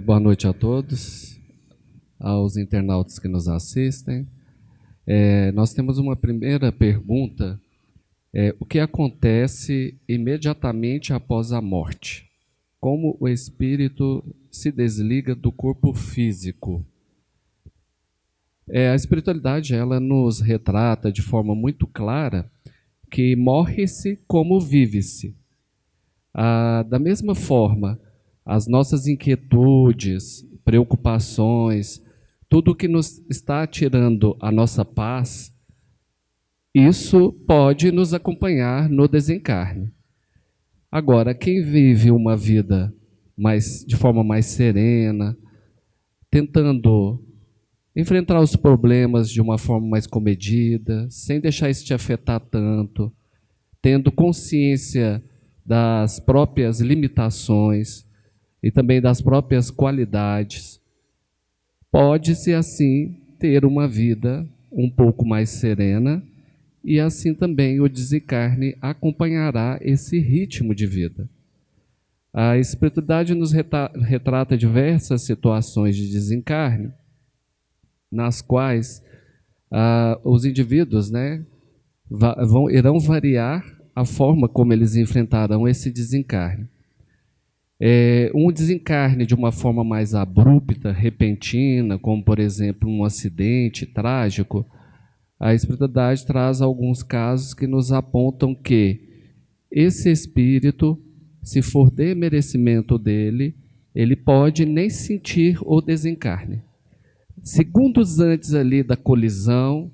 Boa noite a todos, aos internautas que nos assistem. Nós temos uma primeira pergunta. O que acontece imediatamente após a morte? Como o espírito se desliga do corpo físico? A espiritualidade ela nos retrata de forma muito clara que morre-se como vive-se. Da mesma forma, as nossas inquietudes, preocupações, tudo que nos está tirando a nossa paz, isso pode nos acompanhar no desencarne. Agora, quem vive uma vida de forma mais serena, tentando enfrentar os problemas de uma forma mais comedida, sem deixar isso te afetar tanto, tendo consciência das próprias limitações e também das próprias qualidades, pode-se assim ter uma vida um pouco mais serena e assim também o desencarne acompanhará esse ritmo de vida. A espiritualidade nos retrata diversas situações de desencarne, nas quais os indivíduos irão variar a forma como eles enfrentarão esse desencarne. Um desencarne de uma forma mais abrupta, repentina, como por exemplo um acidente trágico, a espiritualidade traz alguns casos que nos apontam que esse espírito, se for de merecimento dele, ele pode nem sentir o desencarne. Segundos antes ali da colisão,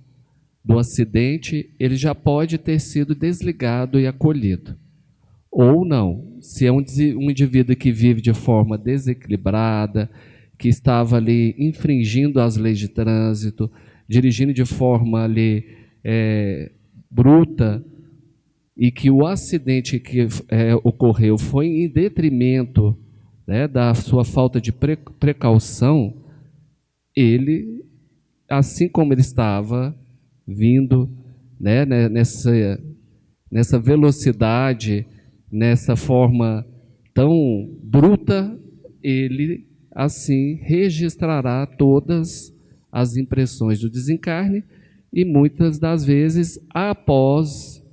do acidente, ele já pode ter sido desligado e acolhido. Ou não, se é um indivíduo que vive de forma desequilibrada, que estava ali infringindo as leis de trânsito, dirigindo de forma ali bruta, e que o acidente que ocorreu foi em detrimento da sua falta de precaução, ele, assim como ele estava vindo nessa velocidade, nessa forma tão bruta, ele assim registrará todas as impressões do desencarne e muitas das vezes, após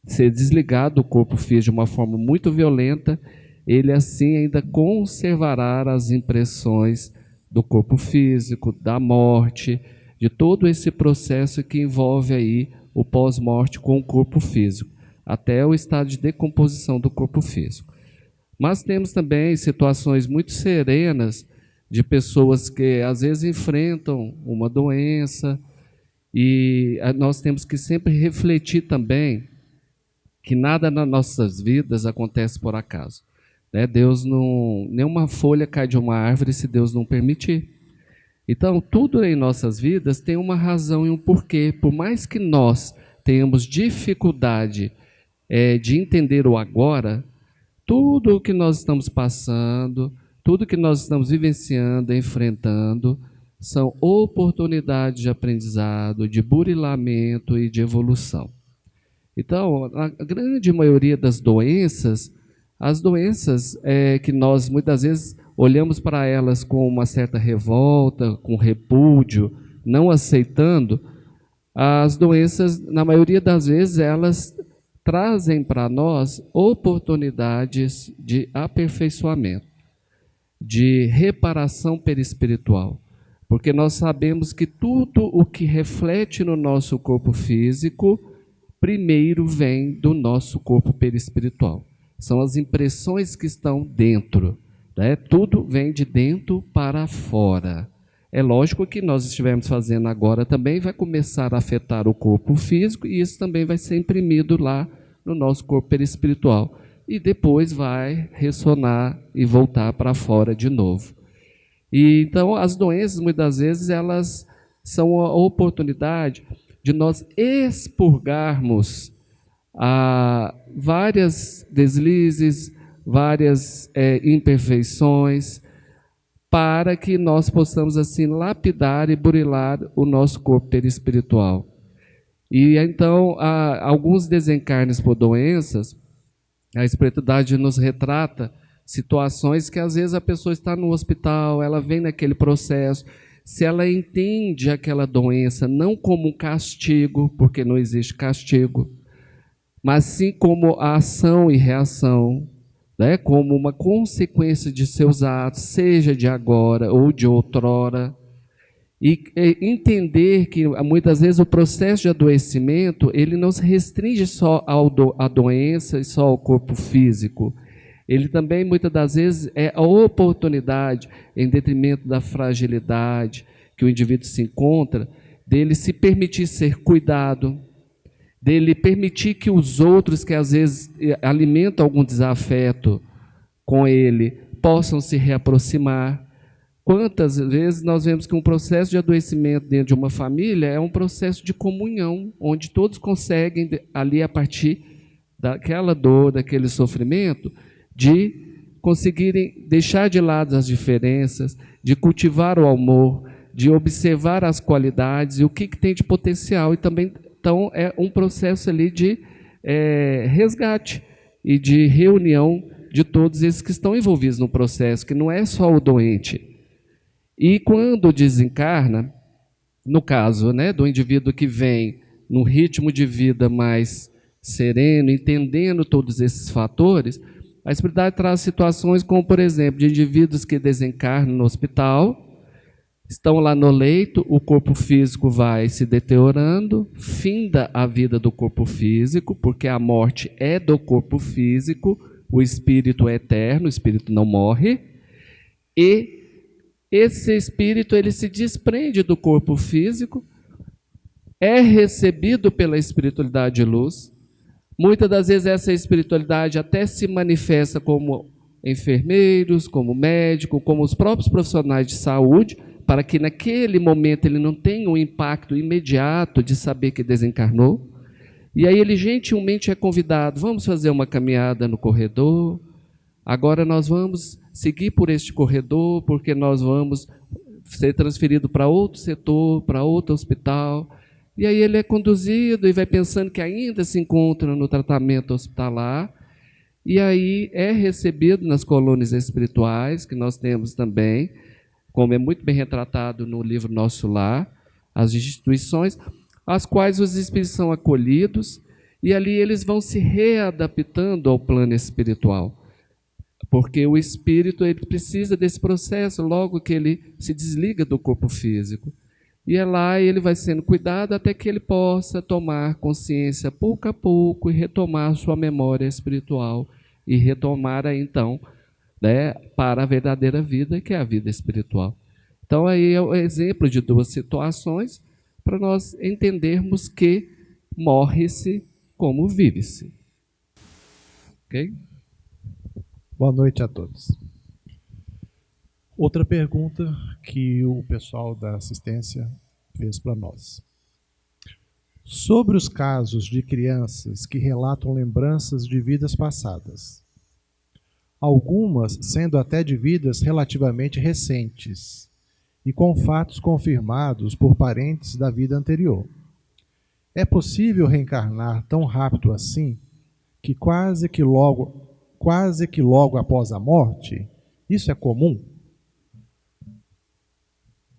ser desligado do corpo físico de uma forma muito violenta, ele assim ainda conservará as impressões do corpo físico, da morte, de todo esse processo que envolve aí o pós-morte com o corpo físico, até o estado de decomposição do corpo físico. Mas temos também situações muito serenas de pessoas que às vezes enfrentam uma doença e nós temos que sempre refletir também que nada nas nossas vidas acontece por acaso. Deus não, nenhuma folha cai de uma árvore se Deus não permitir. Então, tudo em nossas vidas tem uma razão e um porquê. Por mais que nós tenhamos dificuldade de entender o agora, tudo o que nós estamos passando, tudo que nós estamos vivenciando, enfrentando, são oportunidades de aprendizado, de burilamento e de evolução. Então, a grande maioria das doenças, as doenças que nós muitas vezes olhamos para elas com uma certa revolta, com repúdio, não aceitando, as doenças, na maioria das vezes, elas trazem para nós oportunidades de aperfeiçoamento, de reparação perispiritual. Porque nós sabemos que tudo o que reflete no nosso corpo físico, primeiro vem do nosso corpo perispiritual. São as impressões que estão dentro. Tudo vem de dentro para fora. É lógico que nós estivermos fazendo agora também vai começar a afetar o corpo físico e isso também vai ser imprimido lá no nosso corpo perispiritual. E depois vai ressonar e voltar para fora de novo. E então as doenças muitas vezes elas são a oportunidade de nós expurgarmos várias deslizes, várias imperfeições, para que nós possamos assim lapidar e burilar o nosso corpo perispiritual. E então, alguns desencarnes por doenças, a espiritualidade nos retrata situações que às vezes a pessoa está no hospital, ela vem naquele processo, se ela entende aquela doença não como um castigo, porque não existe castigo, mas sim como a ação e reação, né? Como uma consequência de seus atos, seja de agora ou de outrora, e entender que muitas vezes o processo de adoecimento ele não se restringe só à doença e só ao corpo físico. Ele também, muitas das vezes, é a oportunidade, em detrimento da fragilidade que o indivíduo se encontra, dele se permitir ser cuidado, dele permitir que os outros, que às vezes alimentam algum desafeto com ele, possam se reaproximar. Quantas vezes nós vemos que um processo de adoecimento dentro de uma família é um processo de comunhão, onde todos conseguem, ali a partir daquela dor, daquele sofrimento, de conseguirem deixar de lado as diferenças, de cultivar o amor, de observar as qualidades e o que tem de potencial. E também, então, é um processo ali de resgate e de reunião de todos esses que estão envolvidos no processo, que não é só o doente. E quando desencarna, no caso, né, do indivíduo que vem num ritmo de vida mais sereno, entendendo todos esses fatores, a espiritualidade traz situações como, por exemplo, de indivíduos que desencarnam no hospital, estão lá no leito, o corpo físico vai se deteriorando, finda a vida do corpo físico, porque a morte é do corpo físico, o espírito é eterno, o espírito não morre, e esse espírito ele se desprende do corpo físico, é recebido pela espiritualidade de luz. Muitas das vezes essa espiritualidade até se manifesta como enfermeiros, como médicos, como os próprios profissionais de saúde, para que naquele momento ele não tenha um impacto imediato de saber que desencarnou. E aí ele gentilmente é convidado, vamos fazer uma caminhada no corredor, agora nós vamos seguir por este corredor, porque nós vamos ser transferido para outro setor, para outro hospital. E aí ele é conduzido e vai pensando que ainda se encontra no tratamento hospitalar, e aí é recebido nas colônias espirituais, que nós temos também, como é muito bem retratado no livro Nosso Lar, as instituições, as quais os espíritos são acolhidos, e ali eles vão se readaptando ao plano espiritual. Porque o espírito ele precisa desse processo logo que ele se desliga do corpo físico. E é lá ele vai sendo cuidado até que ele possa tomar consciência pouco a pouco e retomar sua memória espiritual e retomar aí, então, né, para a verdadeira vida, que é a vida espiritual. Então aí é o exemplo de duas situações para nós entendermos que morre-se como vive-se. Ok? Boa noite a todos. Outra pergunta que o pessoal da assistência fez para nós. Sobre os casos de crianças que relatam lembranças de vidas passadas, algumas sendo até de vidas relativamente recentes e com fatos confirmados por parentes da vida anterior. É possível reencarnar tão rápido assim, que quase que logo após a morte? Isso é comum?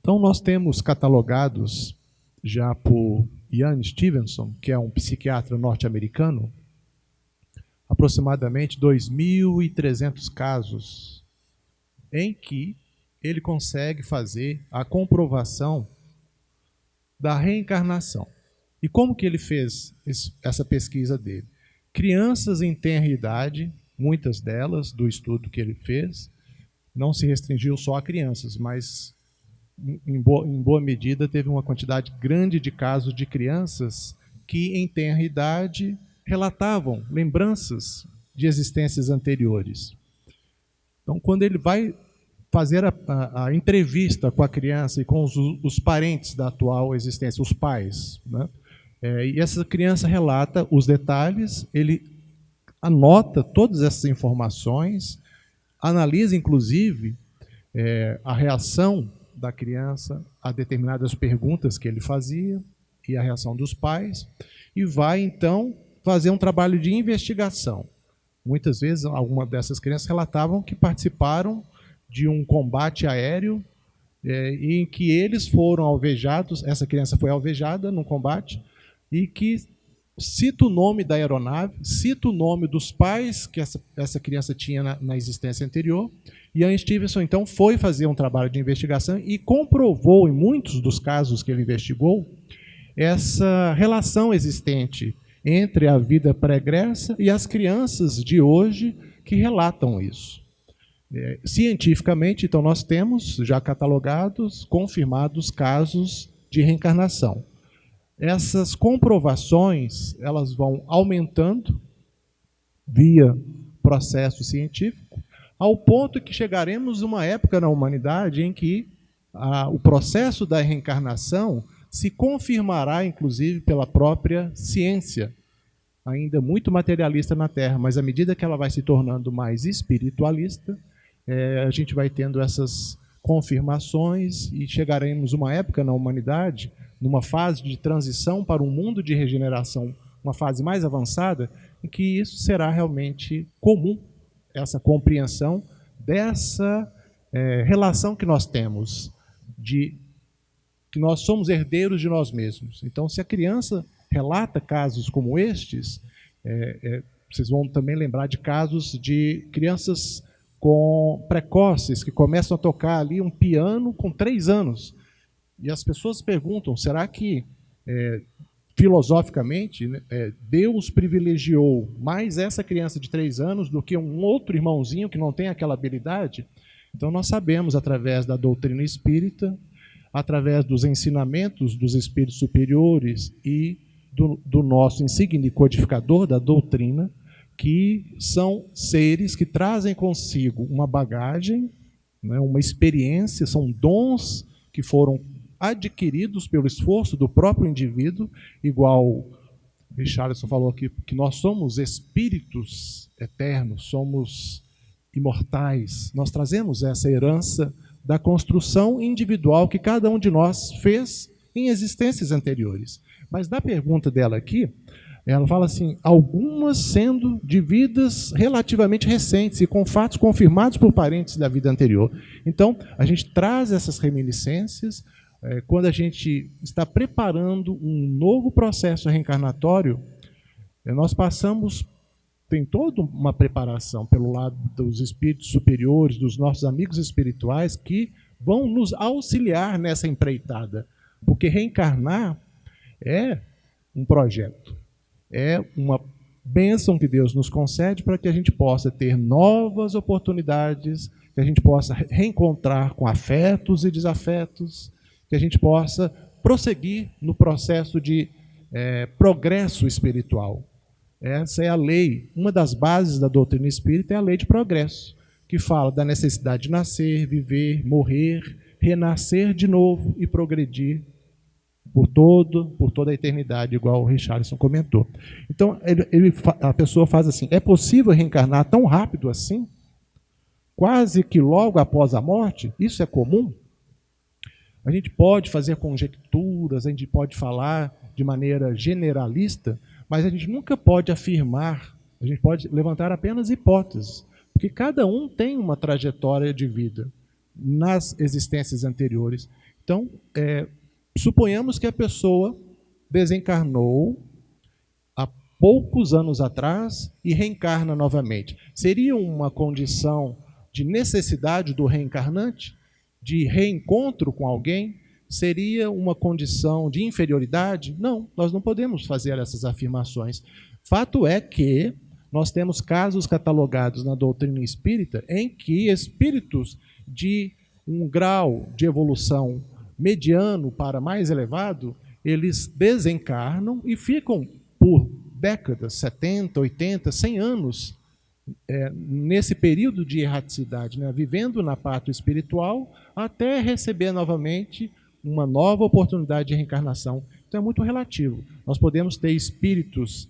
Então, nós temos catalogados já por Ian Stevenson, que é um psiquiatra norte-americano, aproximadamente 2.300 casos em que ele consegue fazer a comprovação da reencarnação. E como que ele fez essa pesquisa dele? Crianças em tenra idade, muitas delas, do estudo que ele fez, não se restringiu só a crianças, mas em boa medida teve uma quantidade grande de casos de crianças que em tenra idade relatavam lembranças de existências anteriores. Então, quando ele vai fazer a entrevista com a criança e com os parentes da atual existência, os pais, né? E essa criança relata os detalhes, ele anota todas essas informações, analisa inclusive a reação da criança a determinadas perguntas que ele fazia e a reação dos pais, e vai então fazer um trabalho de investigação. Muitas vezes, algumas dessas crianças relatavam que participaram de um combate aéreo em que eles foram alvejados, essa criança foi alvejada num combate, e que cita o nome da aeronave, cita o nome dos pais que essa criança tinha na existência anterior, e Ian Stevenson, então, foi fazer um trabalho de investigação e comprovou, em muitos dos casos que ele investigou, essa relação existente entre a vida pregressa e as crianças de hoje que relatam isso. Cientificamente, então, nós temos já catalogados, confirmados casos de reencarnação. Essas comprovações, elas vão aumentando via processo científico, ao ponto que chegaremos a uma época na humanidade em que o processo da reencarnação se confirmará, inclusive, pela própria ciência, ainda muito materialista na Terra, mas à medida que ela vai se tornando mais espiritualista, a gente vai tendo essas confirmações e chegaremos a uma época na humanidade, numa fase de transição para um mundo de regeneração, uma fase mais avançada, em que isso será realmente comum, essa compreensão dessa relação que nós temos, de que nós somos herdeiros de nós mesmos. Então, se a criança relata casos como estes, vocês vão também lembrar de casos de crianças precoces, que começam a tocar ali um piano com 3 anos. E as pessoas perguntam, será que, filosoficamente, Deus privilegiou mais essa criança de 3 anos do que um outro irmãozinho que não tem aquela habilidade? Então, nós sabemos, através da doutrina espírita, através dos ensinamentos dos espíritos superiores e do nosso insigne codificador da doutrina, que são seres que trazem consigo uma bagagem, né, uma experiência, são dons que foram adquiridos pelo esforço do próprio indivíduo, igual o Richardson falou aqui, que nós somos espíritos eternos, somos imortais, nós trazemos essa herança da construção individual que cada um de nós fez em existências anteriores. Mas na pergunta dela aqui, ela fala assim, algumas sendo de vidas relativamente recentes e com fatos confirmados por parentes da vida anterior. Então, a gente traz essas reminiscências quando a gente está preparando um novo processo reencarnatório. Nós tem toda uma preparação pelo lado dos espíritos superiores, dos nossos amigos espirituais, que vão nos auxiliar nessa empreitada. Porque reencarnar é um projeto, é uma bênção que Deus nos concede para que a gente possa ter novas oportunidades, que a gente possa reencontrar com afetos e desafetos, que a gente possa prosseguir no processo de progresso espiritual. Essa é a lei, uma das bases da doutrina espírita é a lei de progresso, que fala da necessidade de nascer, viver, morrer, renascer de novo e progredir por toda a eternidade, igual o Richardson comentou. Então, a pessoa faz assim, é possível reencarnar tão rápido assim? Quase que logo após a morte? Isso é comum? A gente pode fazer conjecturas, a gente pode falar de maneira generalista, mas a gente nunca pode afirmar, a gente pode levantar apenas hipóteses, porque cada um tem uma trajetória de vida nas existências anteriores. Então, suponhamos que a pessoa desencarnou há poucos anos atrás e reencarna novamente. Seria uma condição de necessidade do reencarnante, de reencontro com alguém? Seria uma condição de inferioridade? Não, nós não podemos fazer essas afirmações. Fato é que nós temos casos catalogados na doutrina espírita em que espíritos de um grau de evolução mediano para mais elevado, eles desencarnam e ficam por décadas, 70, 80, 100 anos, nesse período de erraticidade, né, vivendo na pátria espiritual, até receber novamente uma nova oportunidade de reencarnação. Então é muito relativo. Nós podemos ter espíritos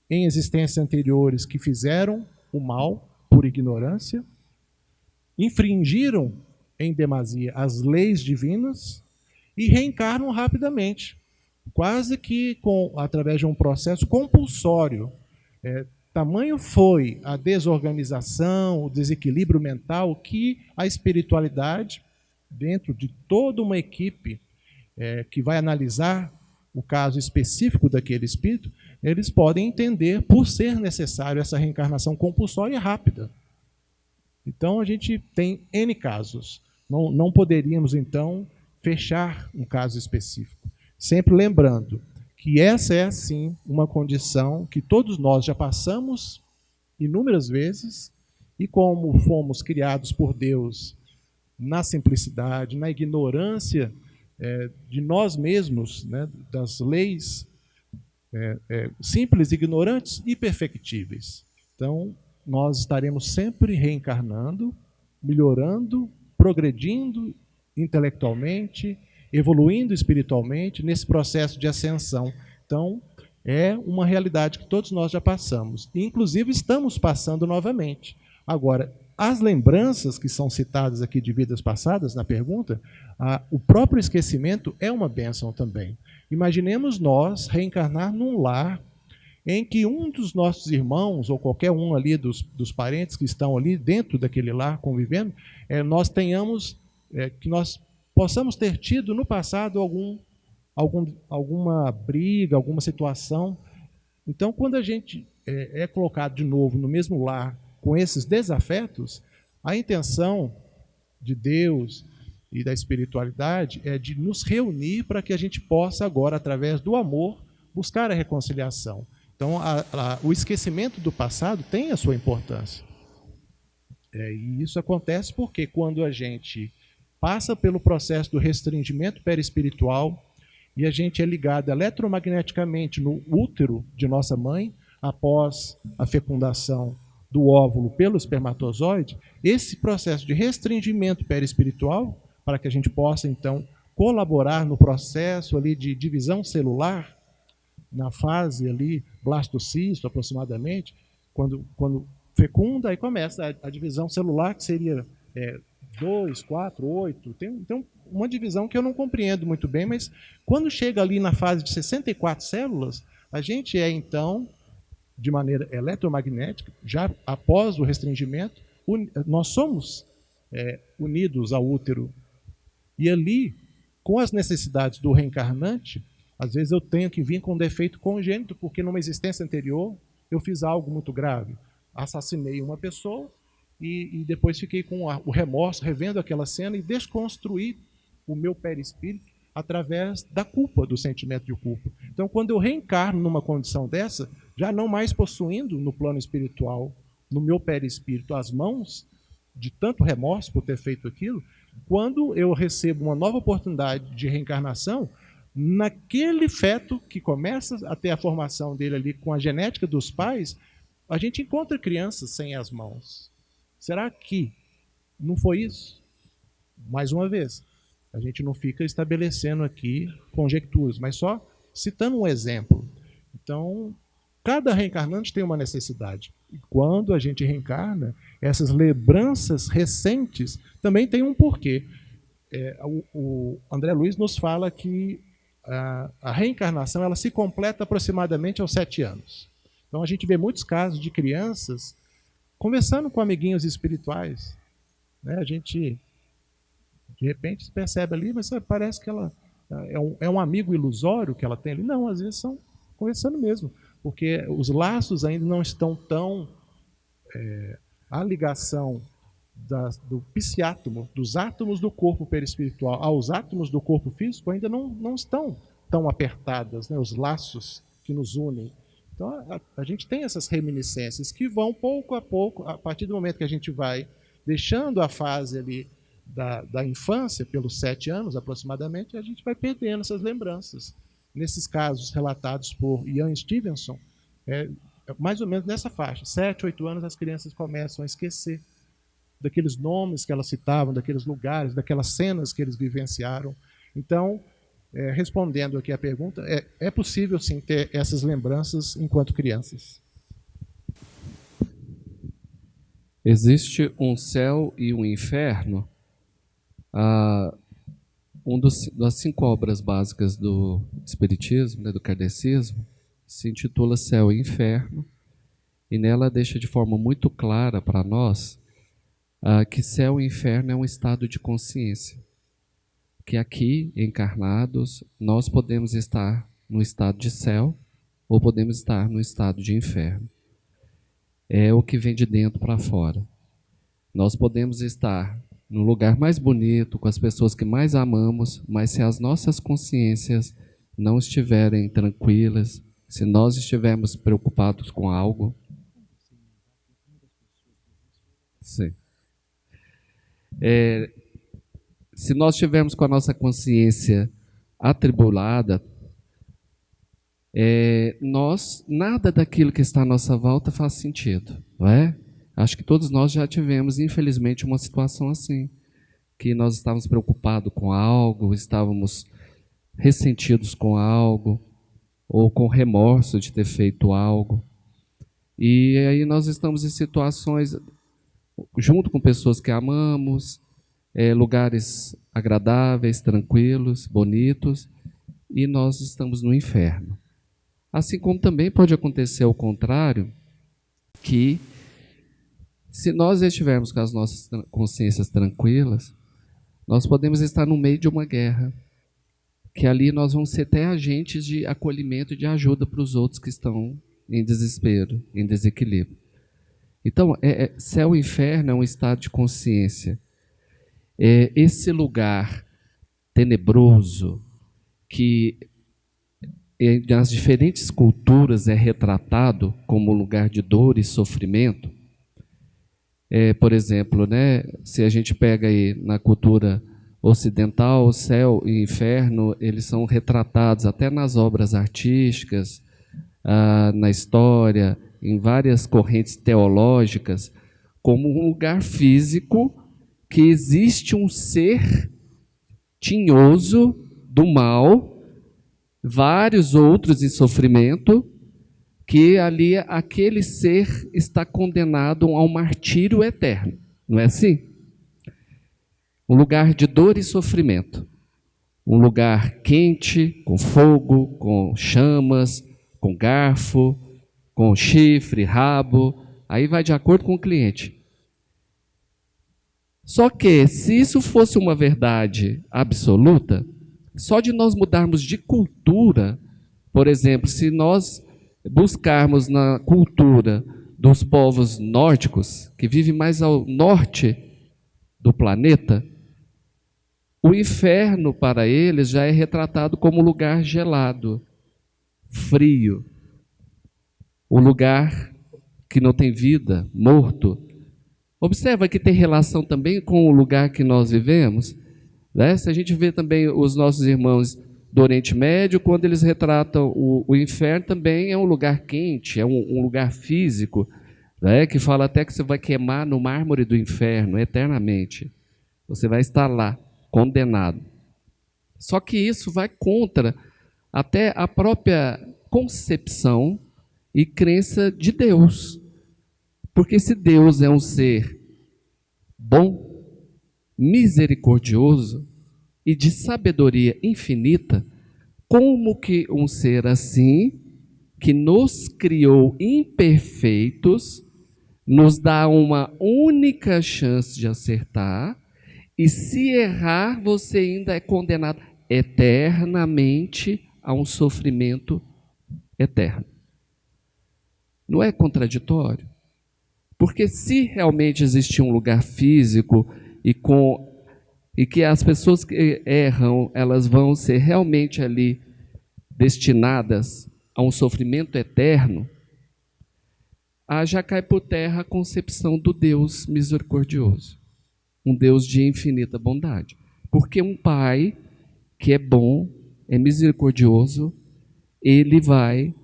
em existências anteriores que fizeram o mal por ignorância, infringiram em demasia as leis divinas e reencarnam rapidamente, quase que através de um processo compulsório. tamanho foi a desorganização, o desequilíbrio mental, que a espiritualidade, dentro de toda uma equipe que vai analisar o caso específico daquele espírito, eles podem entender por ser necessário essa reencarnação compulsória e rápida. Então, a gente tem N casos. Não poderíamos, então, fechar um caso específico. Sempre lembrando que essa é, sim, uma condição que todos nós já passamos inúmeras vezes, e como fomos criados por Deus na simplicidade, na ignorância de nós mesmos, né, das leis simples, ignorantes e perfectíveis. Então, nós estaremos sempre reencarnando, melhorando, progredindo intelectualmente, evoluindo espiritualmente nesse processo de ascensão. Então, é uma realidade que todos nós já passamos. E, inclusive, estamos passando novamente. Agora, as lembranças que são citadas aqui de vidas passadas, na pergunta, o próprio esquecimento é uma bênção também. Imaginemos nós reencarnar num lar em que um dos nossos irmãos, ou qualquer um ali dos parentes que estão ali dentro daquele lar convivendo, nós tenhamos, que nós possamos ter tido no passado alguma briga, alguma situação. Então, quando a gente é colocado de novo no mesmo lar com esses desafetos, a intenção de Deus e da espiritualidade é de nos reunir para que a gente possa agora, através do amor, buscar a reconciliação. Então, o esquecimento do passado tem a sua importância. E isso acontece porque quando a gente passa pelo processo do restringimento perispiritual e a gente é ligado eletromagneticamente no útero de nossa mãe, após a fecundação do óvulo pelo espermatozoide, esse processo de restringimento perispiritual, para que a gente possa, então, colaborar no processo ali de divisão celular, na fase ali, blastocisto aproximadamente, quando fecunda, aí começa a divisão celular, que seria 2, 4, 8, tem uma divisão que eu não compreendo muito bem, mas quando chega ali na fase de 64 células, a gente então, de maneira eletromagnética, já após o restringimento, nós somos unidos ao útero. E ali, com as necessidades do reencarnante, às vezes eu tenho que vir com um defeito congênito, porque numa existência anterior eu fiz algo muito grave. Assassinei uma pessoa e depois fiquei com o remorso, revendo aquela cena e desconstruí o meu perispírito através da culpa, do sentimento de culpa. Então, quando eu reencarno numa condição dessa, já não mais possuindo no plano espiritual, no meu perispírito, as mãos de tanto remorso por ter feito aquilo, quando eu recebo uma nova oportunidade de reencarnação, naquele feto que começa a ter a formação dele ali com a genética dos pais, a gente encontra crianças sem as mãos. Será que não foi isso? Mais uma vez, a gente não fica estabelecendo aqui conjecturas, mas só citando um exemplo. Então, cada reencarnante tem uma necessidade. E quando a gente reencarna, essas lembranças recentes também têm um porquê. O André Luiz nos fala que a reencarnação ela se completa aproximadamente aos 7 anos. Então, a gente vê muitos casos de crianças conversando com amiguinhos espirituais. Né? A gente, de repente, se percebe ali, mas parece que ela é um amigo ilusório que ela tem ali. Não, às vezes são conversando mesmo, porque os laços ainda não estão tão... a ligação do psiátomo, dos átomos do corpo perispiritual aos átomos do corpo físico ainda não estão tão apertadas, né, os laços que nos unem. Então, a gente tem essas reminiscências que vão pouco a pouco, a partir do momento que a gente vai deixando a fase ali da infância, pelos 7 anos aproximadamente, a gente vai perdendo essas lembranças. Nesses casos relatados por Ian Stevenson, mais ou menos nessa faixa, 7, 8 anos, as crianças começam a esquecer daqueles nomes que elas citavam, daqueles lugares, daquelas cenas que eles vivenciaram. Então, respondendo aqui a pergunta, é possível sim ter essas lembranças enquanto crianças. Existe um céu e um inferno. Das 5 obras básicas do Espiritismo, né, do Kardecismo, se intitula Céu e Inferno. e nela deixa de forma muito clara para nós que céu e inferno é um estado de consciência. Que aqui, encarnados, nós podemos estar no estado de céu ou podemos estar no estado de inferno. É o que vem de dentro para fora. Nós podemos estar no lugar mais bonito, com as pessoas que mais amamos, mas se as nossas consciências não estiverem tranquilas, se nós estivermos preocupados com algo, sim. Se nós estivermos com a nossa consciência atribulada, nada daquilo que está à nossa volta faz sentido, não é? Acho que todos nós já tivemos, infelizmente, uma situação assim, que nós estávamos preocupados com algo, estávamos ressentidos com algo, ou com remorso de ter feito algo. E aí nós estamos em situações, junto com pessoas que amamos, lugares agradáveis, tranquilos, bonitos, e nós estamos no inferno. Assim como também pode acontecer o contrário, que se nós estivermos com as nossas consciências tranquilas, nós podemos estar no meio de uma guerra, que ali nós vamos ser até agentes de acolhimento e de ajuda para os outros que estão em desespero, em desequilíbrio. Então, céu e inferno é um estado de consciência. Esse lugar tenebroso que nas diferentes culturas é retratado como lugar de dor e sofrimento. Por exemplo, né, se a gente pega aí na cultura ocidental, o céu e o inferno, eles são retratados até nas obras artísticas, na história, em várias correntes teológicas, como um lugar físico que existe um ser tinhoso do mal, vários outros em sofrimento, que ali aquele ser está condenado ao martírio eterno. Não é assim? Um lugar de dor e sofrimento. Um lugar quente, com fogo, com chamas, com garfo, com chifre, rabo. Aí vai de acordo com o cliente. Só que, se isso fosse uma verdade absoluta, só de nós mudarmos de cultura, por exemplo, se nós buscarmos na cultura dos povos nórdicos, que vivem mais ao norte do planeta, o inferno para eles já é retratado como lugar gelado, frio, o lugar que não tem vida, morto. Observa que tem relação também com o lugar que nós vivemos, né? Se a gente vê também os nossos irmãos do Oriente Médio, quando eles retratam o inferno, também é um lugar quente, é um lugar físico, né? Que fala até que você vai queimar no mármore do inferno eternamente. Você vai estar lá, condenado. Só que isso vai contra até a própria concepção e crença de Deus. Porque se Deus é um ser bom, misericordioso e de sabedoria infinita, como que um ser assim, que nos criou imperfeitos, nos dá uma única chance de acertar, e se errar, você ainda é condenado eternamente a um sofrimento eterno? Não é contraditório? Porque se realmente existir um lugar físico e que as pessoas que erram, elas vão ser realmente ali destinadas a um sofrimento eterno, já cai por terra a concepção do Deus misericordioso, um Deus de infinita bondade. Porque um pai que é bom, é misericordioso, ele vai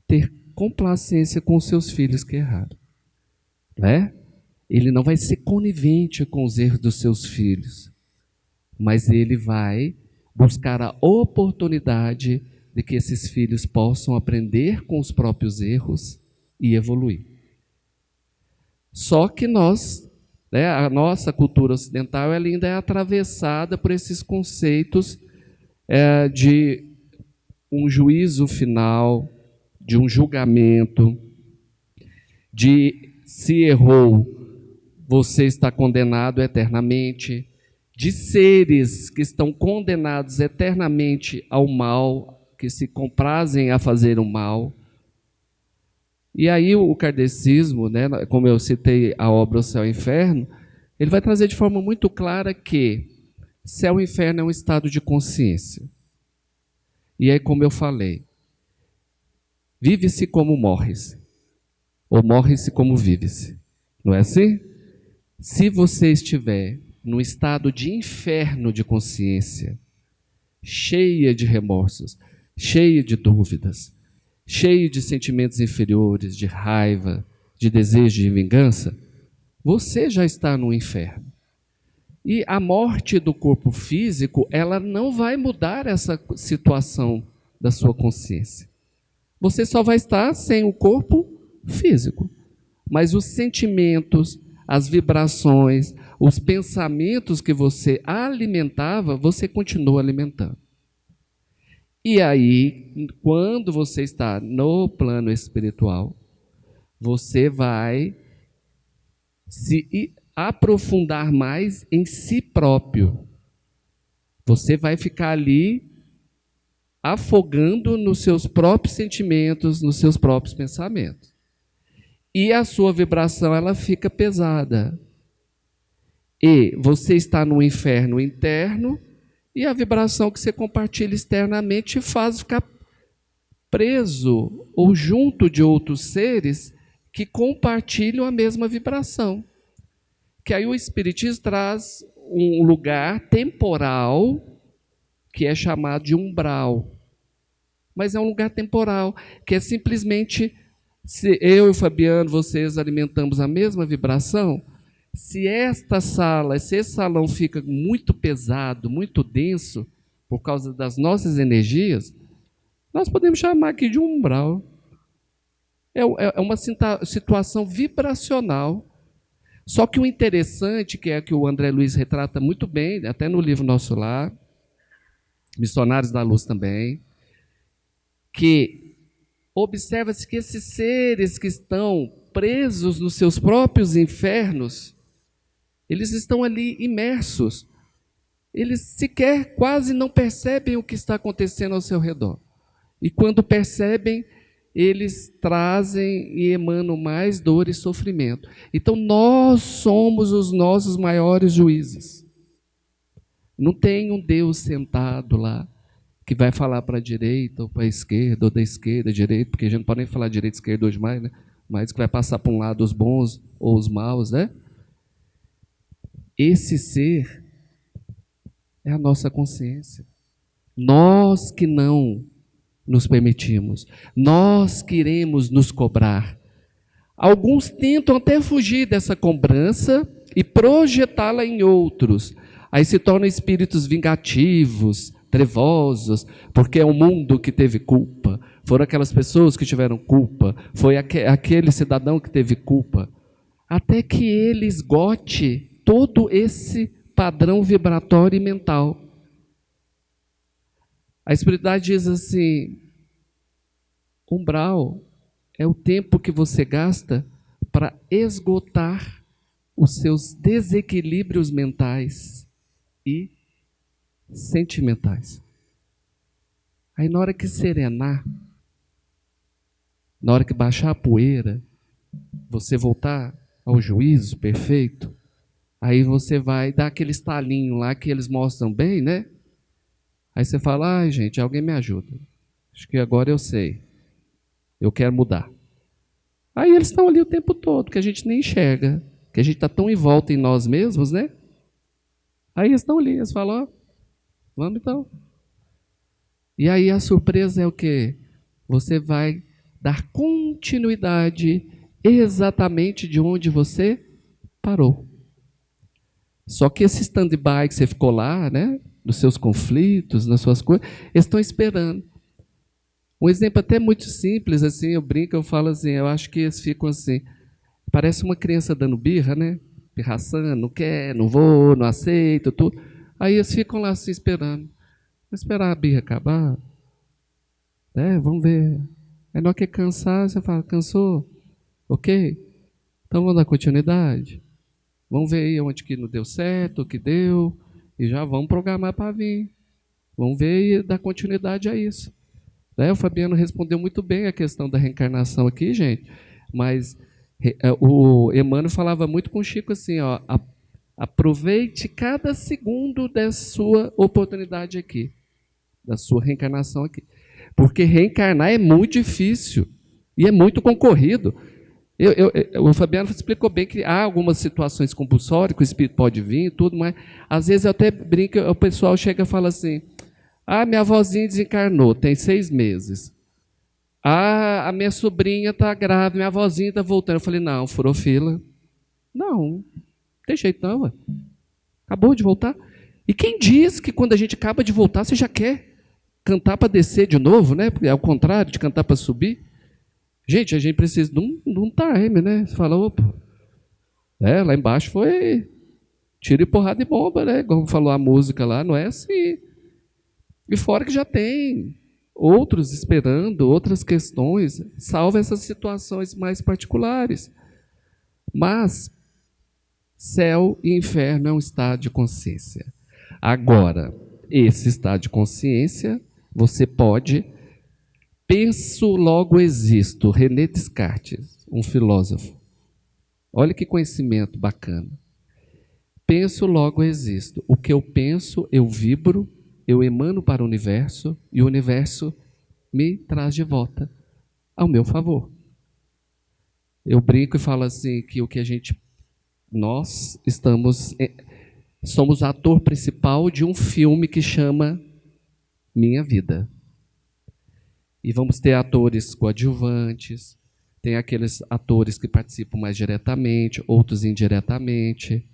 ter complacência com os seus filhos que erraram, né? Ele não vai ser conivente com os erros dos seus filhos, mas ele vai buscar a oportunidade de que esses filhos possam aprender com os próprios erros e evoluir. Só que nós, né, a nossa cultura ocidental, ela ainda é atravessada por esses conceitos de um juízo final, de um julgamento, de se errou, você está condenado eternamente, de seres que estão condenados eternamente ao mal, que se comprazem a fazer o mal. E aí o kardecismo, né, como eu citei a obra O Céu e o Inferno, ele vai trazer de forma muito clara que céu e inferno é um estado de consciência. E aí, como eu falei, vive-se como morre-se, ou morre-se como vive-se. Não é assim? Se você estiver num estado de inferno de consciência, cheia de remorsos, cheia de dúvidas, cheio de sentimentos inferiores, de raiva, de desejo de vingança, você já está no inferno. E a morte do corpo físico, ela não vai mudar essa situação da sua consciência. Você só vai estar sem o corpo físico. Mas os sentimentos, as vibrações, os pensamentos que você alimentava, você continua alimentando. E aí, quando você está no plano espiritual, você vai se aprofundar mais em si próprio. Você vai ficar ali afogando nos seus próprios sentimentos, nos seus próprios pensamentos. E a sua vibração, ela fica pesada. E você está no inferno interno, e a vibração que você compartilha externamente faz ficar preso ou junto de outros seres que compartilham a mesma vibração. Que aí o Espiritismo traz um lugar temporal que é chamado de umbral. Mas é um lugar temporal, que é simplesmente, se eu e o Fabiano, vocês alimentamos a mesma vibração, se esta sala, se esse salão fica muito pesado, muito denso, por causa das nossas energias, nós podemos chamar aqui de umbral. É uma situação vibracional. Só que o interessante, que é que o André Luiz retrata muito bem, até no livro Nosso Lar, Missionários da Luz também, que observa-se que esses seres que estão presos nos seus próprios infernos, eles estão ali imersos. Eles sequer quase não percebem o que está acontecendo ao seu redor. E quando percebem, eles trazem e emanam mais dor e sofrimento. Então, nós somos os nossos maiores juízes. Não tem um Deus sentado lá, que vai falar para a direita ou para a esquerda, ou da esquerda, direita, porque a gente não pode nem falar direita e esquerda hoje mais, né? Mas que vai passar para um lado os bons ou os maus, né? Esse ser é a nossa consciência. Nós que não nos permitimos, nós queremos nos cobrar. Alguns tentam até fugir dessa cobrança e projetá-la em outros. Aí se tornam espíritos vingativos, trevosos, porque é o mundo que teve culpa, foram aquelas pessoas que tiveram culpa, foi aquele cidadão que teve culpa, até que ele esgote todo esse padrão vibratório e mental. A espiritualidade diz assim: umbral é o tempo que você gasta para esgotar os seus desequilíbrios mentais e sentimentais. Aí na hora que serenar, na hora que baixar a poeira, você voltar ao juízo perfeito, aí você vai dar aquele estalinho lá que eles mostram bem, né? Aí você fala: ai, gente, alguém me ajuda. Acho que agora eu sei. Eu quero mudar. Aí eles estão ali o tempo todo, que a gente nem enxerga, que a gente está tão envolto em nós mesmos, né? Aí eles estão ali, eles falam: ó, vamos então. E aí a surpresa é o quê? Você vai dar continuidade exatamente de onde você parou. Só que esse stand-by que você ficou lá, né, nos seus conflitos, nas suas coisas, eles estão esperando. Um exemplo até muito simples, assim, eu brinco, eu falo assim, eu acho que eles ficam assim, parece uma criança dando birra, né? Pirraçando, não quer, não vou, não aceito, tudo. Aí eles ficam lá assim esperando. Vamos esperar a birra acabar. Vamos ver. Aí na hora que cansar, você fala: cansou? Ok? Então vamos dar continuidade. Vamos ver aí onde que não deu certo, o que deu, e já vamos programar para vir. Vamos ver e dar continuidade a isso. Né? O Fabiano respondeu muito bem a questão da reencarnação aqui, gente, mas o Emmanuel falava muito com o Chico assim, ó, aproveite cada segundo da sua oportunidade aqui, da sua reencarnação aqui. Porque reencarnar é muito difícil e é muito concorrido. O Fabiano explicou bem que há algumas situações compulsórias que o espírito pode vir e tudo, mas às vezes eu até brinco, o pessoal chega e fala assim, minha avózinha desencarnou, tem 6 meses. A minha sobrinha está grávida, minha avózinha está voltando. Eu falei, não, furou fila. Não tem jeito não, ué. Acabou de voltar. E quem diz que quando a gente acaba de voltar, você já quer cantar para descer de novo, né? Porque é o contrário, de cantar para subir. Gente, a gente precisa de um time, né? Você fala, opa, lá embaixo foi tiro e porrada e bomba, né? Como falou a música lá, não é assim. E fora que já tem outros esperando, outras questões, salvo essas situações mais particulares. Mas céu e inferno é um estado de consciência. Agora, esse estado de consciência, você pode... Penso, logo existo. René Descartes, um filósofo. Olha que conhecimento bacana. Penso, logo existo. O que eu penso, eu vibro, eu emano para o universo e o universo me traz de volta ao meu favor. Eu brinco e falo assim que nós somos ator principal de um filme que chama Minha Vida. E vamos ter atores coadjuvantes, tem aqueles atores que participam mais diretamente, outros indiretamente.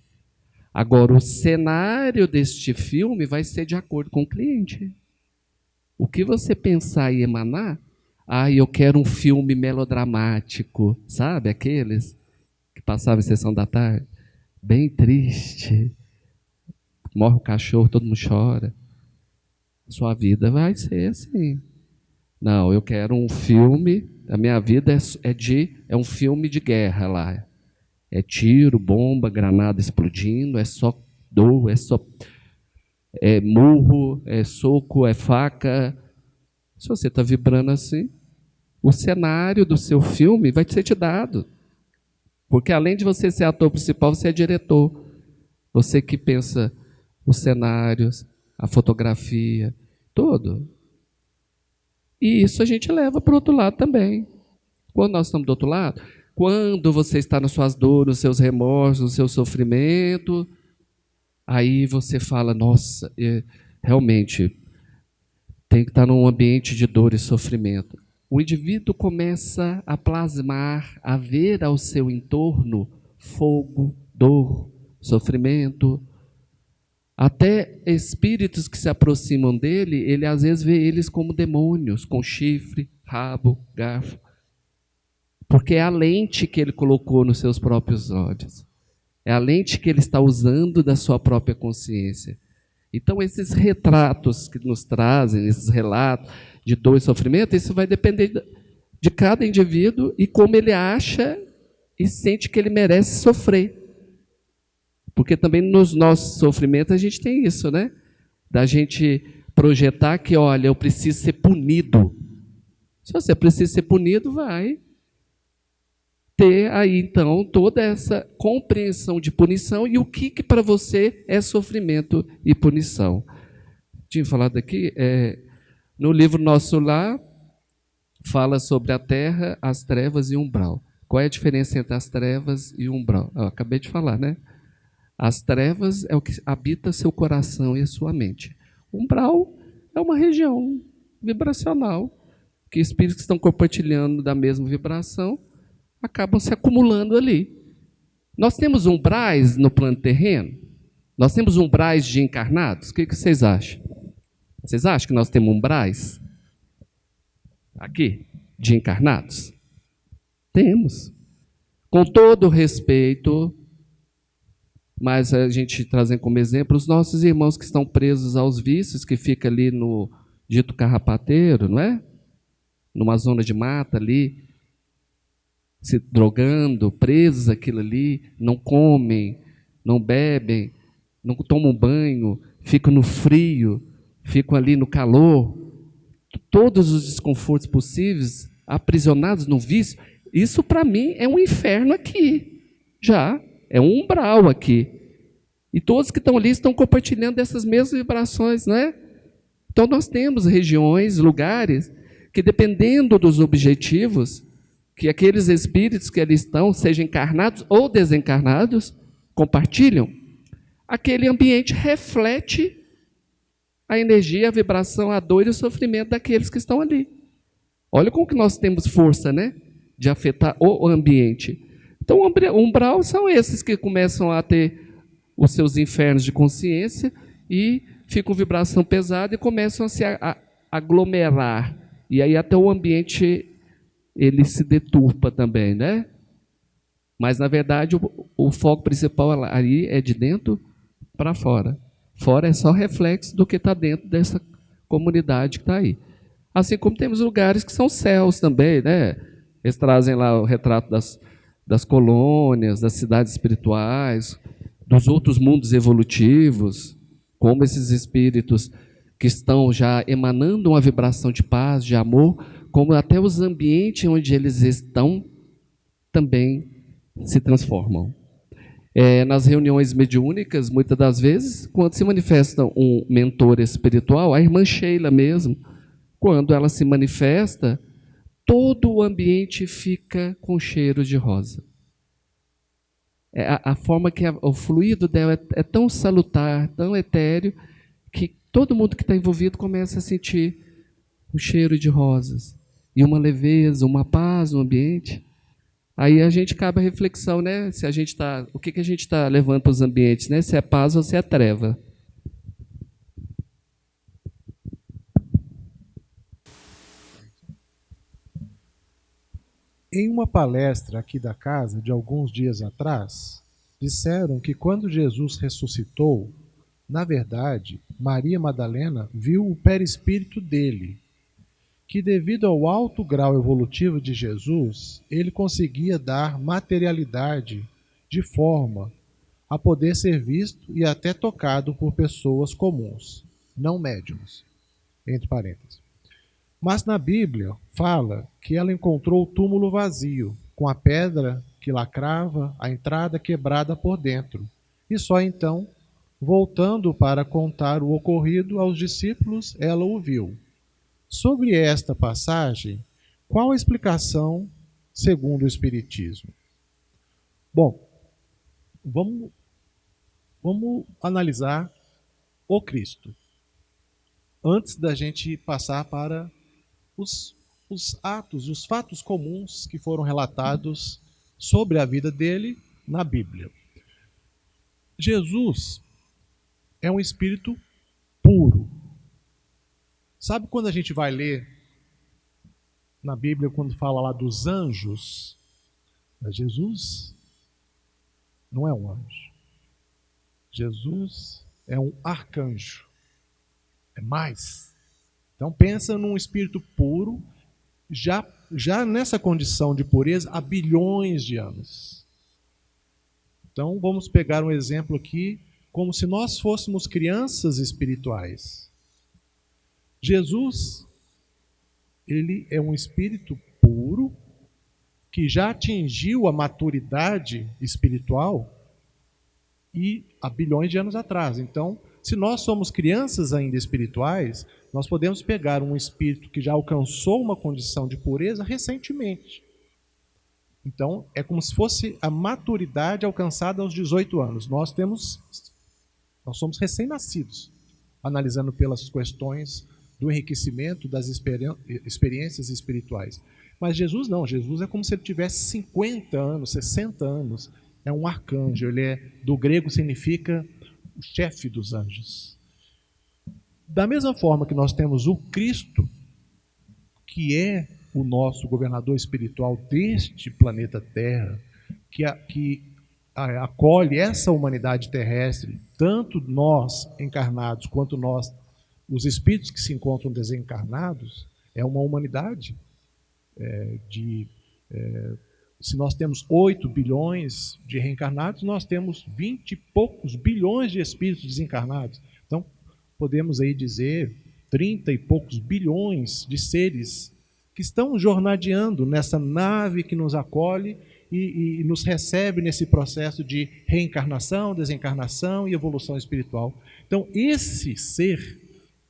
Agora, o cenário deste filme vai ser de acordo com o cliente. O que você pensar e emanar, eu quero um filme melodramático, sabe? Aqueles que passavam em sessão da tarde, bem triste, morre o cachorro, todo mundo chora. Sua vida vai ser assim. Não, eu quero um filme, a minha vida é um filme de guerra lá. É tiro, bomba, granada explodindo, é só dor, é murro, é soco, é faca. Se você está vibrando assim, o cenário do seu filme vai ser te dado. Porque além de você ser ator principal, você é diretor. Você que pensa os cenários, a fotografia, tudo. E isso a gente leva para o outro lado também. Quando nós estamos do outro lado, quando você está nas suas dores, nos seus remorsos, no seu sofrimento, aí você fala, nossa, realmente tem que estar num ambiente de dor e sofrimento. O indivíduo começa a plasmar, a ver ao seu entorno fogo, dor, sofrimento. Até espíritos que se aproximam dele, ele às vezes vê eles como demônios, com chifre, rabo, garfo. Porque é a lente que ele colocou nos seus próprios olhos. É a lente que ele está usando da sua própria consciência. Então, esses retratos que nos trazem, esses relatos de dor e sofrimento, isso vai depender de cada indivíduo e como ele acha e sente que ele merece sofrer. Porque também nos nossos sofrimentos a gente tem isso, né? Da gente projetar que, olha, eu preciso ser punido. Se você precisa ser punido, vai ter aí, então, toda essa compreensão de punição e o que para você é sofrimento e punição. Tinha falado aqui, no livro Nosso Lar, fala sobre a terra, as trevas e o umbral. Qual é a diferença entre as trevas e o umbral? Eu acabei de falar, né? As trevas é o que habita seu coração e a sua mente. O umbral é uma região vibracional, que espíritos que estão compartilhando da mesma vibração acabam se acumulando ali. Nós temos umbrais no plano terreno? Nós temos umbrais de encarnados? O que vocês acham? Vocês acham que nós temos umbrais aqui, de encarnados? Temos. Com todo respeito, mas a gente trazendo como exemplo os nossos irmãos que estão presos aos vícios, que fica ali no dito carrapateiro, não é? Numa zona de mata ali. se drogando, presos àquilo ali, não comem, não bebem, não tomam banho, ficam no frio, ficam ali no calor, todos os desconfortos possíveis, aprisionados no vício. Isso para mim é um inferno aqui, já, é um umbral aqui. E todos que estão ali estão compartilhando dessas mesmas vibrações, não é? Então nós temos regiões, lugares, que dependendo dos objetivos, que aqueles espíritos que ali estão, sejam encarnados ou desencarnados, compartilham, aquele ambiente reflete a energia, a vibração, a dor e o sofrimento daqueles que estão ali. Olha como que nós temos força, né, de afetar o ambiente. Então, o umbral são esses que começam a ter os seus infernos de consciência e ficam vibração pesada e começam a se aglomerar. E aí até o ambiente ele se deturpa também, né? Mas, na verdade, o foco principal ali é de dentro para fora. Fora é só reflexo do que está dentro dessa comunidade que está aí. Assim como temos lugares que são céus também, né? Eles trazem lá o retrato das colônias, das cidades espirituais, dos outros mundos evolutivos, como esses espíritos que estão já emanando uma vibração de paz, de amor, como até os ambientes onde eles estão também se transformam. Nas reuniões mediúnicas, muitas das vezes, quando se manifesta um mentor espiritual, a irmã Sheila mesmo, quando ela se manifesta, todo o ambiente fica com cheiro de rosa. A forma que o fluido dela é tão salutar, tão etéreo, que todo mundo que está envolvido começa a sentir o cheiro de rosas. E uma leveza, uma paz no ambiente. Aí a gente cabe a reflexão, né? Se a gente tá, o que a gente está levando para os ambientes, né? Se é paz ou se é treva. Em uma palestra aqui da casa, de alguns dias atrás, disseram que quando Jesus ressuscitou, na verdade, Maria Madalena viu o perispírito dele, que devido ao alto grau evolutivo de Jesus, ele conseguia dar materialidade de forma a poder ser visto e até tocado por pessoas comuns, não médiuns, entre parênteses. Mas na Bíblia fala que ela encontrou o túmulo vazio, com a pedra que lacrava a entrada quebrada por dentro. E só então, voltando para contar o ocorrido aos discípulos, ela o viu. Sobre esta passagem, qual a explicação segundo o Espiritismo? Bom, vamos analisar o Cristo, antes da gente passar para os fatos comuns que foram relatados sobre a vida dele na Bíblia. Jesus é um espírito puro. Sabe quando a gente vai ler na Bíblia, quando fala lá dos anjos? Jesus não é um anjo. Jesus é um arcanjo. É mais. Então pensa num espírito puro, já nessa condição de pureza há bilhões de anos. Então vamos pegar um exemplo aqui, como se nós fôssemos crianças espirituais. Jesus, ele é um espírito puro, que já atingiu a maturidade espiritual e há bilhões de anos atrás. Então, se nós somos crianças ainda espirituais, nós podemos pegar um espírito que já alcançou uma condição de pureza recentemente. Então, é como se fosse a maturidade alcançada aos 18 anos. Nós somos recém-nascidos, analisando pelas questões do enriquecimento das experiências espirituais. Mas Jesus não, Jesus é como se ele tivesse 50 anos, 60 anos. É um arcanjo, do grego significa o chefe dos anjos. Da mesma forma que nós temos o Cristo, que é o nosso governador espiritual deste planeta Terra, que acolhe essa humanidade terrestre, tanto nós encarnados quanto nós, os espíritos que se encontram desencarnados, é uma humanidade Se nós temos 8 bilhões de reencarnados, nós temos 20 e poucos bilhões de espíritos desencarnados. Então, podemos aí dizer 30 e poucos bilhões de seres que estão jornadeando nessa nave que nos acolhe e nos recebe nesse processo de reencarnação, desencarnação e evolução espiritual. Então, esse ser,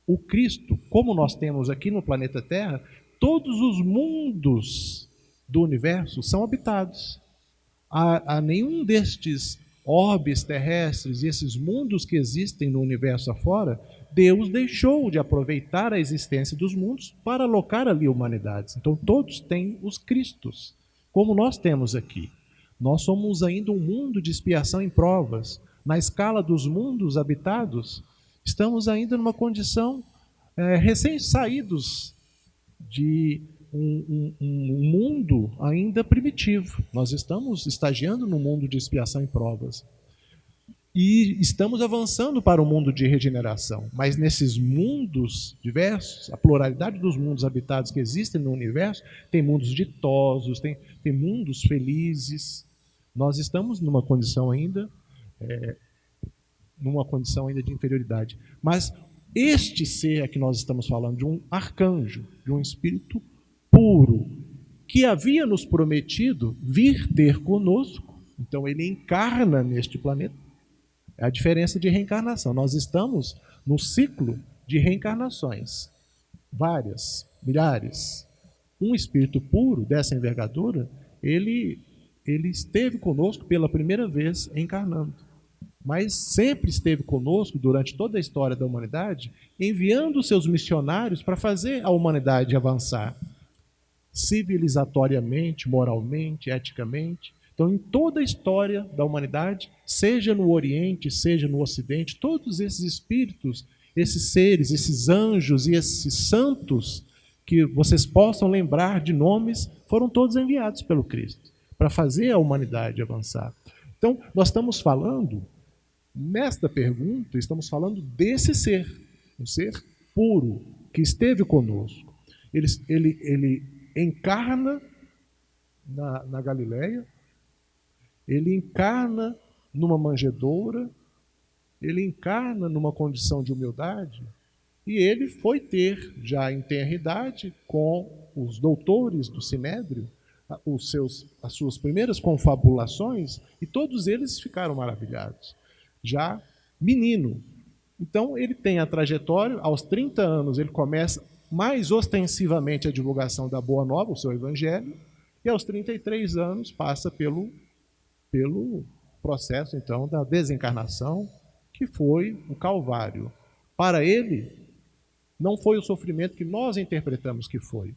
o Cristo, como nós temos aqui no planeta Terra, todos os mundos do universo são habitados. A nenhum destes orbes terrestres e esses mundos que existem no universo afora, Deus deixou de aproveitar a existência dos mundos para alocar ali humanidades. Então todos têm os Cristos, como nós temos aqui. Nós somos ainda um mundo de expiação em provas. Na escala dos mundos habitados, estamos ainda numa condição recém-saídos de um mundo ainda primitivo. Nós estamos estagiando no mundo de expiação e provas. E estamos avançando para o mundo de regeneração. Mas nesses mundos diversos, a pluralidade dos mundos habitados que existem no universo, tem mundos ditosos, tem mundos felizes. Nós estamos numa condição ainda de inferioridade. Mas este ser que nós estamos falando, de um arcanjo, de um espírito puro, que havia nos prometido vir ter conosco, então ele encarna neste planeta. É a diferença de reencarnação. Nós estamos no ciclo de reencarnações, várias, milhares. Um espírito puro dessa envergadura, ele esteve conosco pela primeira vez encarnando, mas sempre esteve conosco durante toda a história da humanidade, enviando seus missionários para fazer a humanidade avançar, civilizatoriamente, moralmente, eticamente. Então, em toda a história da humanidade, seja no Oriente, seja no Ocidente, todos esses espíritos, esses seres, esses anjos e esses santos, que vocês possam lembrar de nomes, foram todos enviados pelo Cristo, para fazer a humanidade avançar. Então, nós estamos falando, nesta pergunta, estamos falando desse ser, um ser puro, que esteve conosco. Ele encarna na Galileia, ele encarna numa manjedoura, ele encarna numa condição de humildade, e ele foi ter, já em tenra idade, com os doutores do Sinédrio, as suas primeiras confabulações, e todos eles ficaram maravilhados. Já menino. Então ele tem a trajetória, aos 30 anos ele começa mais ostensivamente a divulgação da Boa Nova, o seu Evangelho, e aos 33 anos passa pelo processo, então, da desencarnação, que foi o Calvário. Para ele, não foi o sofrimento que nós interpretamos que foi.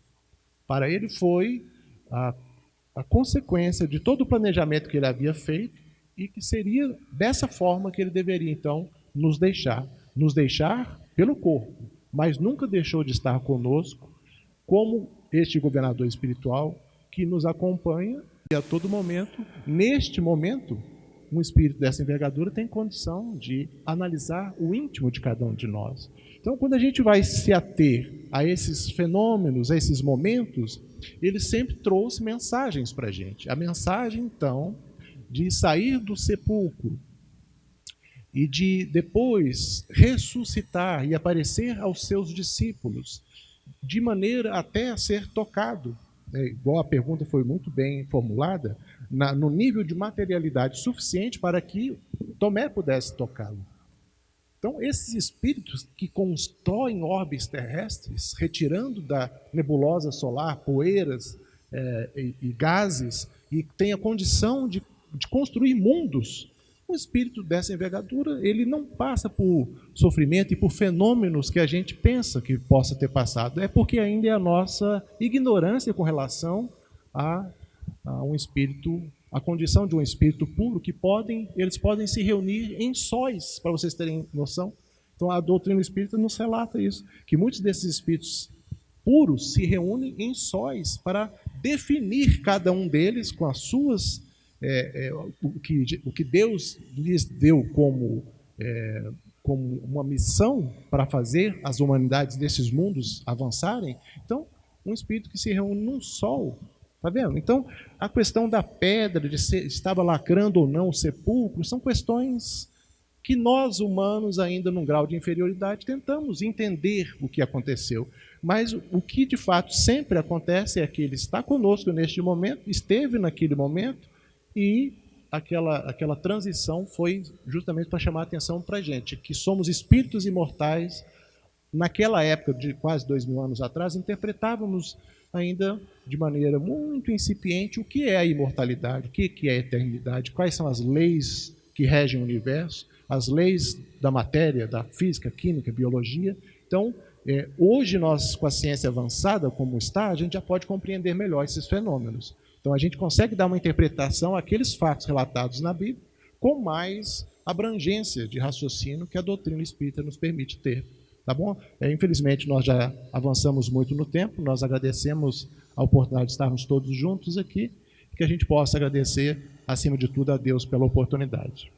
Para ele foi a consequência de todo o planejamento que ele havia feito e que seria dessa forma que ele deveria, então, nos deixar pelo corpo, mas nunca deixou de estar conosco como este governador espiritual que nos acompanha e a todo momento. Neste momento, um espírito dessa envergadura tem condição de analisar o íntimo de cada um de nós. Então, quando a gente vai se ater a esses fenômenos, a esses momentos, ele sempre trouxe mensagens para a gente. A mensagem, então, de sair do sepulcro e de depois ressuscitar e aparecer aos seus discípulos, de maneira até a ser tocado. Igual a pergunta foi muito bem formulada, no nível de materialidade suficiente para que Tomé pudesse tocá-lo. Então, esses espíritos que constroem orbes terrestres, retirando da nebulosa solar poeiras e gases, e têm a condição de construir mundos, um espírito dessa envergadura, ele não passa por sofrimento e por fenômenos que a gente pensa que possa ter passado. É porque ainda é a nossa ignorância com relação a um espírito, a condição de um espírito puro, que eles podem se reunir em sóis, para vocês terem noção. Então a doutrina espírita nos relata isso, que muitos desses espíritos puros se reúnem em sóis para definir cada um deles com as suas o que Deus lhes deu como uma missão para fazer as humanidades desses mundos avançarem. Então, um espírito que se reúne num sol Tá vendo? Então, a questão da pedra, de se estava lacrando ou não o sepulcro, são questões que nós, humanos, ainda num grau de inferioridade, tentamos entender o que aconteceu. Mas o que, de fato, sempre acontece é que ele está conosco neste momento, esteve naquele momento, e aquela transição foi justamente para chamar a atenção para a gente, que somos espíritos imortais. Naquela época, de quase 2000 anos atrás, interpretávamos ainda de maneira muito incipiente o que é a imortalidade, o que é a eternidade, quais são as leis que regem o universo, as leis da matéria, da física, química, biologia. Então, hoje nós, com a ciência avançada como está, a gente já pode compreender melhor esses fenômenos. Então, a gente consegue dar uma interpretação àqueles fatos relatados na Bíblia com mais abrangência de raciocínio que a doutrina espírita nos permite ter. Tá bom? Infelizmente, nós já avançamos muito no tempo, nós agradecemos a oportunidade de estarmos todos juntos aqui, e que a gente possa agradecer, acima de tudo, a Deus pela oportunidade.